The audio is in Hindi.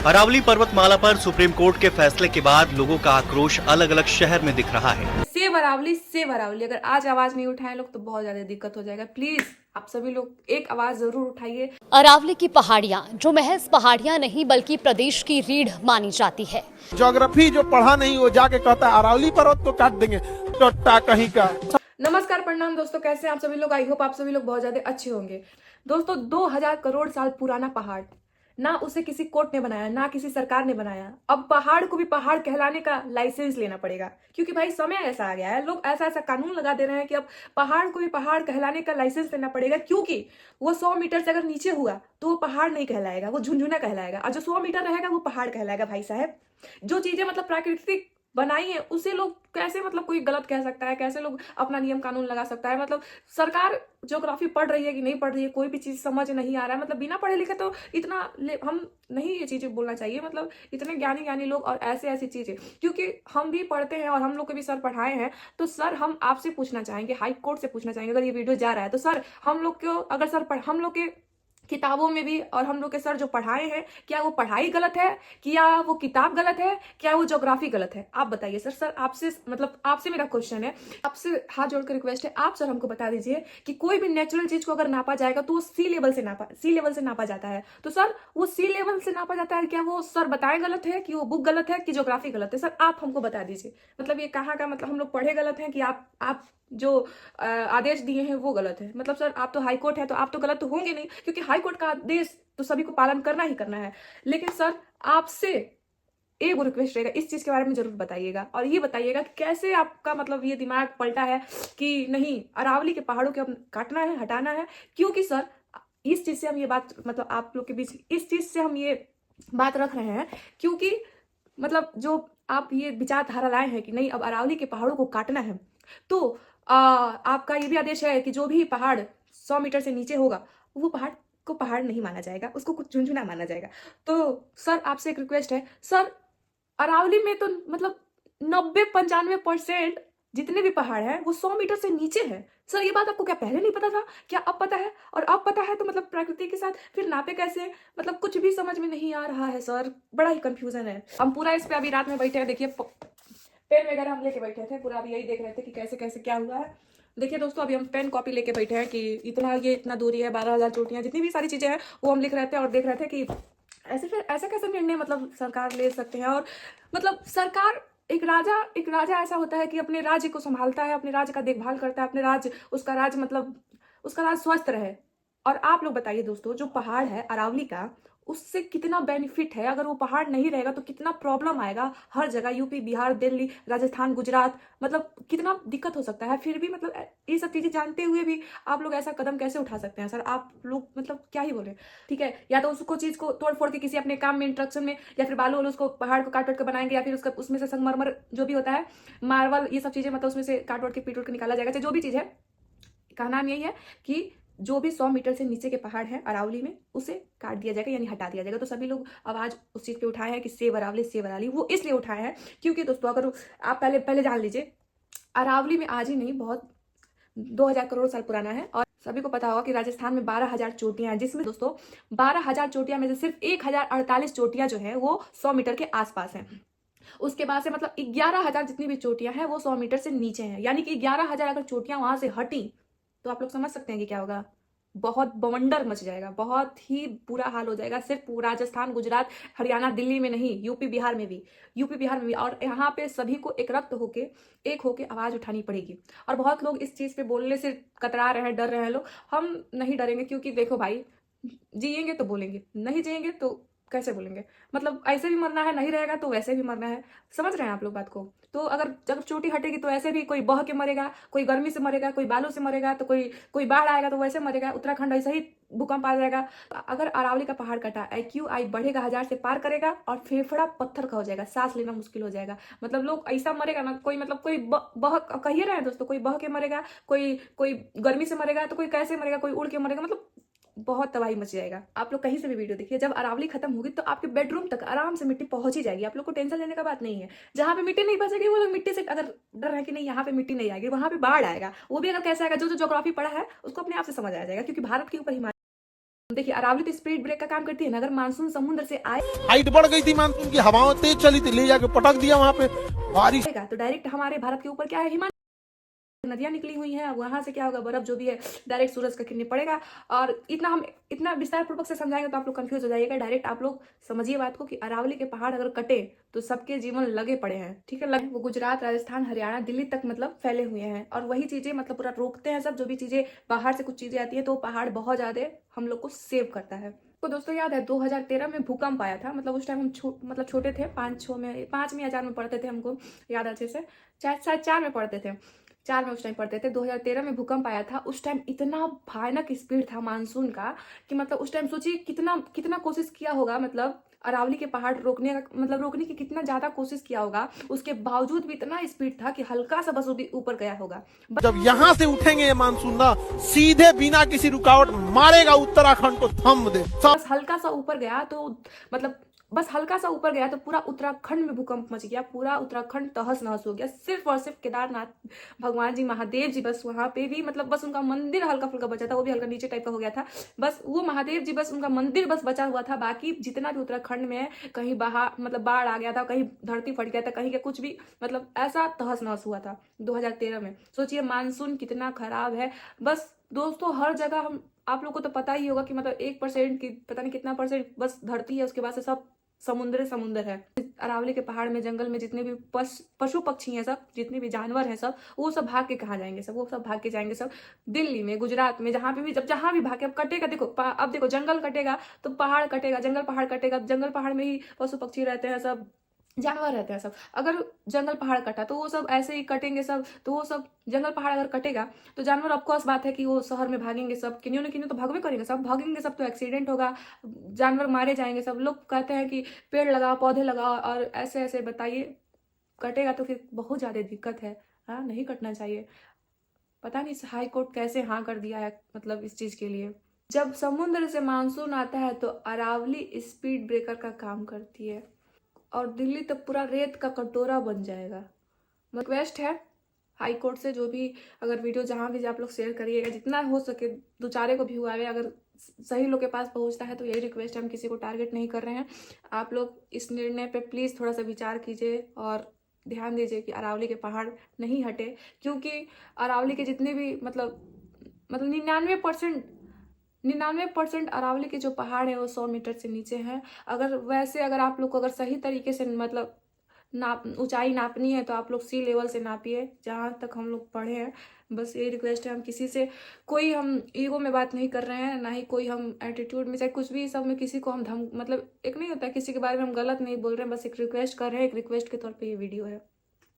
अरावली पर्वतमाला पर सुप्रीम कोर्ट के फैसले के बाद लोगों का आक्रोश अलग अलग शहर में दिख रहा है। Save Aravalli, save Aravalli. अगर आज आवाज नहीं उठाए लोग तो बहुत ज्यादा दिक्कत हो जाएगा। प्लीज आप सभी लोग एक आवाज जरूर उठाइए। अरावली की पहाड़ियां जो महज पहाड़ियां नहीं बल्कि प्रदेश की रीढ़ मानी जाती है। ज्योग्राफी जो पढ़ा नहीं वो जाके कहता है अरावली पर्वत को काट देंगे, टोटा कहीं का। नमस्कार, प्रणाम दोस्तों, कैसे हैं आप सभी लोग। आई होप आप सभी लोग बहुत ज्यादा अच्छे होंगे। दोस्तों 2000 करोड़ साल पुराना पहाड़, ना उसे किसी कोर्ट ने बनाया, ना किसी सरकार ने बनाया। अब पहाड़ को भी पहाड़ कहलाने का लाइसेंस लेना पड़ेगा, क्योंकि भाई समय ऐसा आ गया है। लोग ऐसा ऐसा कानून लगा दे रहे हैं कि अब पहाड़ को भी पहाड़ कहलाने का लाइसेंस लेना पड़ेगा, क्योंकि वो 100 मीटर से अगर नीचे हुआ तो वो पहाड़ नहीं कहलाएगा, वो झुनझुना कहलाएगा। और जो 100 मीटर रहेगा वो पहाड़ कहलाएगा। भाई साहब, जो चीजें मतलब प्राकृतिक बनाई है उसे लोग कैसे मतलब कोई गलत कह सकता है, कैसे लोग अपना नियम कानून लगा सकता है। मतलब सरकार ज्योग्राफी पढ़ रही है कि नहीं पढ़ रही है, कोई भी चीज समझ नहीं आ रहा है। मतलब बिना पढ़े लिखे तो इतना हम नहीं ये चीजें बोलना चाहिए। मतलब इतने ज्ञानी ज्ञानी लोग और ऐसे ऐसी चीजें, क्योंकि हम भी पढ़ते हैं और हम लोग के भी सर पढ़ाए हैं। तो सर हम आपसे पूछना चाहेंगे, हाई कोर्ट से पूछना चाहेंगे, अगर ये वीडियो जा रहा है तो सर हम लोग को, अगर सर हम लोग के किताबों में भी और हम लोग के सर जो पढ़ाए हैं, क्या वो पढ़ाई गलत है, क्या वो किताब गलत है, क्या वो ज्योग्राफी गलत है? आप बताइए सर। सर आपसे मतलब आपसे मेरा क्वेश्चन है, आपसे हाथ जोड़कर रिक्वेस्ट है, आप सर हमको बता दीजिए कि कोई भी नेचुरल चीज को अगर नापा जाएगा तो वो सी लेवल से नापा जाता है। तो सर वो सी लेवल से नापा जाता है, क्या वो सर बताएं गलत है, कि वो बुक गलत है, कि ज्योग्राफी गलत है? सर आप हमको बता दीजिए। मतलब ये कहाँ का, मतलब हम लोग पढ़े गलत हैं कि आप जो आदेश दिए हैं वो गलत है? मतलब सर आप तो हाई कोर्ट है तो आप तो गलत तो होंगे नहीं, क्योंकि हाई कोर्ट का आदेश तो सभी को पालन करना ही करना है। लेकिन सर आपसे एक रिक्वेस्ट रहेगा, इस चीज के बारे में जरूर बताइएगा और ये बताइएगा कि कैसे आपका मतलब ये दिमाग पलटा है कि नहीं अरावली के पहाड़ों को अब काटना है, हटाना है। क्योंकि सर इस चीज से हम ये बात, मतलब आप लोग के बीच इस चीज से हम ये बात रख रहे हैं, क्योंकि मतलब जो आप ये विचारधारा लाए हैं कि नहीं अब अरावली के पहाड़ों को काटना है, तो आपका ये भी आदेश है कि जो भी पहाड़ 100 मीटर से नीचे होगा वो पहाड़ को पहाड़ नहीं माना जाएगा, उसको कुछ झुनझुना माना जाएगा। तो सर आपसे एक रिक्वेस्ट है सर, अरावली में तो मतलब 90-95% जितने भी पहाड़ हैं वो 100 मीटर से नीचे है। सर ये बात आपको क्या पहले नहीं पता था? क्या अब पता है? और अब पता है तो मतलब प्रकृति के साथ फिर नापे कैसे? मतलब कुछ भी समझ में नहीं आ रहा है सर, बड़ा ही कंफ्यूजन है। हम पूरा इस पे अभी रात में बैठे हैं, देखिए पेन वगैरह हम लेके बैठे थे, पूरा अभी यही देख रहे थे कि कैसे कैसे क्या हुआ है। देखिए दोस्तों, अभी हम पेन कॉपी लेके बैठे हैं कि इतना दूरी है, 12,000 चोटियां, जितनी भी सारी चीजें हैं वो हम लिख रहे थे और देख रहे थे कि ऐसा कैसे निर्णय मतलब सरकार ले सकते हैं। और मतलब सरकार, एक राजा ऐसा होता है कि अपने राज्य को संभालता है, अपने राज्य का देखभाल करता है, अपने राज्य उसका राज्य मतलब उसका राज्य स्वस्थ रहे। और आप लोग बताइए दोस्तों, जो पहाड़ है अरावली का, उससे कितना बेनिफिट है। अगर वो पहाड़ नहीं रहेगा तो कितना प्रॉब्लम आएगा हर जगह, यूपी, बिहार, दिल्ली, राजस्थान, गुजरात, मतलब कितना दिक्कत हो सकता है। फिर भी मतलब ये सब चीजें जानते हुए भी आप लोग ऐसा कदम कैसे उठा सकते हैं सर? आप लोग मतलब क्या ही बोले। ठीक है, या तो उसको चीज को तोड़ फोड़ के किसी अपने काम में, इंस्ट्रक्शन में, या फिर बालू वालू उसको पहाड़ को काट कर बनाएंगे, या फिर उसका उसमें से संगमरमर जो भी होता है, मार्बल, ये सब चीजें मतलब उसमें से काट वोट के पीट के निकाला जाएगा। चाहे जो भी चीज है, का नाम यही है कि जो भी 100 मीटर से नीचे के पहाड़ हैं अरावली में, उसे काट दिया जाएगा, यानी हटा दिया जाएगा। तो सभी लोग आवाज उस चीज पे उठाए हैं कि सेव अरावली, सेव अरावली। वो इसलिए उठाए हैं क्योंकि दोस्तों अगर आप पहले पहले जान लीजिए, अरावली में आज ही नहीं, बहुत 2000 करोड़ साल पुराना है। और सभी को पता होगा कि राजस्थान में 12,000 चोटियां हैं, जिसमें दोस्तों 12,000 चोटियां में से सिर्फ 1048 चोटियां जो है वो 100 मीटर के आसपास हैं। उसके बाद से मतलब 11,000 जितनी भी चोटियां हैं वो 100 मीटर से नीचे हैं। यानी कि 11,000 अगर चोटियां वहां से हटी तो आप लोग समझ सकते हैं कि क्या होगा। बहुत बवंडर मच जाएगा, बहुत ही बुरा हाल हो जाएगा। सिर्फ राजस्थान, गुजरात, हरियाणा, दिल्ली में नहीं, यूपी बिहार में भी। और यहाँ पे सभी को एक रक्त होके, एक होके आवाज उठानी पड़ेगी। और बहुत लोग इस चीज पे बोलने से कतरा रहे हैं, डर रहे हैं लोग। हम नहीं डरेंगे, क्योंकि देखो भाई, जिएंगे तो बोलेंगे, नहीं जिएंगे तो कैसे बोलेंगे? मतलब ऐसे भी मरना है, नहीं रहेगा तो वैसे भी मरना है। समझ रहे हैं आप लोग बात को? तो अगर जब चोटी हटेगी तो ऐसे भी कोई बह के मरेगा, कोई गर्मी से मरेगा, कोई बालू से मरेगा, तो कोई बाढ़ आएगा तो वैसे मरेगा। उत्तराखंड ऐसे ही भूकंप आ जाएगा। अगर अरावली का पहाड़ कटा, IQ बढ़ेगा, 1000 से पार करेगा और फेफड़ा पत्थर का हो जाएगा, सांस लेना मुश्किल हो जाएगा। मतलब लोग ऐसा मरेगा ना, कोई मतलब कोई बह कहिए रहे हैं दोस्तों, कोई बह के मरेगा, कोई गर्मी से मरेगा, तो कोई कैसे मरेगा, कोई उड़ के मरेगा। मतलब बहुत तबाही मच जाएगा। आप लोग कहीं से भी वीडियो देखिए, जब अरावली खत्म होगी तो आपके बेडरूम तक आराम से मिट्टी पहुंच ही जाएगी। आप लोग को टेंशन लेने का बात नहीं है। जहां पे मिट्टी नहीं बचेगी वो लोग मिट्टी से अगर डर है कि नहीं यहाँ पे मिट्टी नहीं आएगी, वहां पे बाढ़ आएगा। वो भी अगर कैसे आएगा, जो ज्योग्राफी पढ़ा है उसको अपने आप से समझ आ जाएगा, क्योंकि भारत के ऊपर हिमालय देखिए अरावली तो स्पीड ब्रेक का काम करती है ना, अगर मानसून समुद्र से हाइट बढ़ गई थी मानसून की, हवाएं तेज चली थी, ले जाके पटक दिया वहां पे बारिश। आएगा तो डायरेक्ट हमारे भारत के ऊपर क्या है, हिमालय नदियां निकली हुई हैं, वहां से क्या होगा, बर्फ जो भी है डायरेक्ट सूरज का किरणें पड़ेगा। और हम इतना विस्तार पूर्वक से समझाएंगे तो आप लोग कंफ्यूज हो जाइएगा। डायरेक्ट आप लोग समझिए बात को कि अरावली के पहाड़ अगर कटे तो सबके जीवन लगे पड़े हैं, ठीक है। लगे वो गुजरात, राजस्थान, हरियाणा, दिल्ली तक मतलब फैले हुए हैं, और वही चीजें मतलब पूरा रोकते हैं सब। जो भी चीजें बाहर से कुछ चीजें आती है तो पहाड़ बहुत ज्यादा हम लोग को सेव करता है। तो दोस्तों याद है 2013 में भूकंप आया था, मतलब उस टाइम हम छोटे थे, 5 में या 4 में पढ़ते थे, हमको याद अच्छे से, शायद 4 में पढ़ते थे, 4 में उस टाइम पढ़ते थे। 2013 में भूकंप आया था, उस टाइम इतना भयानक स्पीड था मानसून का कि मतलब उस टाइम सोचिए कितना कोशिश किया होगा, मतलब अरावली के पहाड़ रोकने का, मतलब रोकने की कितना ज्यादा कोशिश किया होगा, उसके बावजूद भी इतना स्पीड था कि हल्का सा बस ऊपर गया होगा। जब यहाँ से उठेंगे ये मानसून ना, सीधे बिना किसी रुकावट मारेगा उत्तराखंड को थम दे। बस हल्का सा ऊपर गया तो मतलब बस हल्का सा ऊपर गया तो पूरा उत्तराखंड में भूकंप मच गया, पूरा उत्तराखंड तहस नहस हो गया। सिर्फ और सिर्फ केदारनाथ भगवान जी, महादेव जी, बस वहां पे भी मतलब बस उनका मंदिर हल्का फुल्का बचा था, वो भी हल्का नीचे टाइप का हो गया था। बस वो महादेव जी, बस उनका मंदिर बस बचा हुआ था। बाकी जितना भी उत्तराखंड में है, कहीं बाढ़ आ गया था, कहीं धरती फट गया था, कहीं का कुछ भी मतलब ऐसा तहस नहस हुआ था 2013 में। सोचिए मानसून कितना खराब है। बस दोस्तों हर जगह हम आप लोग को तो पता ही होगा कि मतलब 1% की पता नहीं कितना परसेंट बस धरती है, उसके बाद से सब समुद्र है। अरावली के पहाड़ में, जंगल में जितने भी पशु पक्षी हैं, सब जितने भी जानवर हैं, सब वो सब भाग के कहाँ जाएंगे, सब वो सब भाग के जाएंगे सब दिल्ली में, गुजरात में, जहाँ पे भी, जहाँ भी भाग के अब कटेगा। देखो अब देखो जंगल कटेगा तो पहाड़ कटेगा, जंगल पहाड़ कटेगा, जंगल पहाड़ में ही पशु पक्षी रहते हैं, सब जानवर रहते हैं सब। अगर जंगल पहाड़ कटा तो वो सब ऐसे ही कटेंगे सब, तो वो सब जंगल पहाड़ अगर कटेगा तो जानवर, ऑफकोर्स बात है कि वो शहर में भागेंगे सब, किन्हीं न किन्हीं तो भागवे करेंगे, सब भागेंगे सब, तो एक्सीडेंट होगा, जानवर मारे जाएंगे सब। लोग कहते हैं कि पेड़ लगाओ, पौधे लगाओ, और ऐसे ऐसे बताइए, कटेगा तो फिर बहुत ज्यादा दिक्कत है। हाँ, नहीं कटना चाहिए। पता नहीं हाई कोर्ट कैसे हाँ कर दिया है मतलब इस चीज के लिए। जब समुद्र से मानसून आता है तो अरावली स्पीड ब्रेकर का काम करती है, और दिल्ली तो पूरा रेत का कटोरा बन जाएगा। रिक्वेस्ट है हाई कोर्ट से, जो भी अगर वीडियो जहाँ भी आप लोग शेयर करिएगा, जितना हो सके, दो चारे को भी हुआ है, अगर सही लोग के पास पहुँचता है तो यही रिक्वेस्ट है। हम किसी को टारगेट नहीं कर रहे हैं। आप लोग इस निर्णय पे प्लीज़ थोड़ा सा विचार कीजिए और ध्यान दीजिए कि अरावली के पहाड़ नहीं हटे, क्योंकि अरावली के जितने भी मतलब 99% अरावली के जो पहाड़ है वो 100 मीटर से नीचे हैं। अगर आप लोग को अगर सही तरीके से मतलब ऊंचाई नापनी है तो आप लोग सी लेवल से नापिए, जहाँ तक हम लोग पढ़े हैं। बस यही रिक्वेस्ट है। हम किसी से कोई हम ईगो में बात नहीं कर रहे हैं, ना ही कोई हम एटीट्यूड में, चाहे कुछ भी, सब में किसी को हम मतलब एक नहीं होता है, किसी के बारे में हम गलत नहीं बोल रहे हैं, बस एक रिक्वेस्ट कर रहे हैं, एक रिक्वेस्ट के तौर पर ये वीडियो है।